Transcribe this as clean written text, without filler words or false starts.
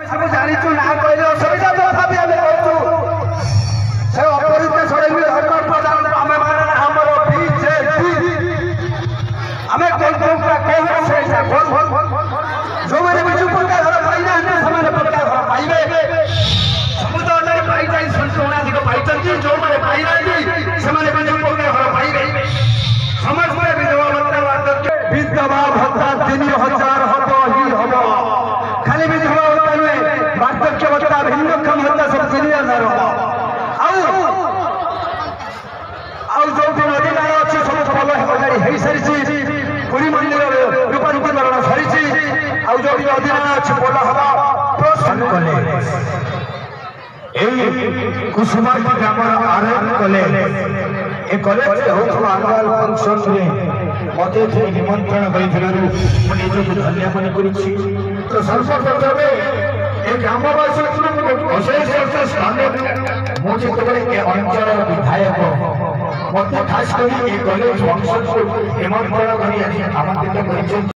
ଆମେ ଜାଣିଛୁ ନା କହିଲେ ଅସୁବିଧା ତଥାପି ଆମେ କରୁଛୁ ସେ ଅପରିଚୟ ଛଡ଼େଇବି ଧର୍ମ ପ୍ରଧାନ ଆମେ ମାନେ ଆମର ବିଜେପି ଆମେ କହୁଛୁ ସେଇଟା ଯୋଉମାନେ ବିଜୁ ପକ୍କା ଘର ପାଇନାହାନ୍ତି ସେମାନେ ପକ୍କା ଘର ପାଇବେ ସମୁଦାୟ ପାଇଯାଇ ସଂଶୋଧନାଧିକ ପାଇଛନ୍ତି ଯୋଉମାନେ ପାଇନାହାନ୍ତି ସେମାନେ ବିଜୁ ପକ୍କା ଘର ପାଇବେ ସମସ୍ତେ ବିଧବା ଭତ୍ତା ବିଧବା ଭତ୍ତା 3000 ହବ ହିଁ ହବ ଖାଲି ବିଧବା ଭତ୍ତା ନୁହେଁ ବାର୍ଦ୍ଧକ୍ୟ ଭତ୍ତା ଭିନ୍ନକ୍ଷମ ଭତ୍ତା ସବୁ 3000 ହବ ଆଉ ଯୋଉଠି ନଦୀ ନାଳ ଅଛି ସବୁ ଭଲ ହେବାଗାଡ଼ି ହେଇସାରିଛି ପୁରୀ ମନ୍ଦିର ରୂପାନ୍ତରଣ ସରିଛି ଆଉ ଯୋଉଠି ନଦୀ ନାଳ ଅଛି ଭଲ ହବ କଲେ এই কুসুমাটি গ্রামের আরএম কলেজ এ কলেজে হউଥିବା আনুয়াল ফংশনরে মতে নিমন্ত্রণ করিଥିବାରୁ ମୁଁ ନିଜକୁ ଧନ୍ୟ ମନେ କରୁଛି ତ ସର୍ବପ୍ରଥମେ ଏ ଗ୍ରାମବାସୀଙ୍କୁ ଅଶେଷ ଧନ୍ୟବାଦ ମୁଁ ଯେତେବେଳେ ଏ ଅଞ୍ଚଳର ବିଧାୟକ ମୋତେ ଖାସ କରି ଏ କଲେଜ ଫଂଶନକୁ ନିମନ୍ତ୍ରଣ କରି ଆଜି ଆମନ୍ତ୍ରିତ କରିଛନ୍ତି।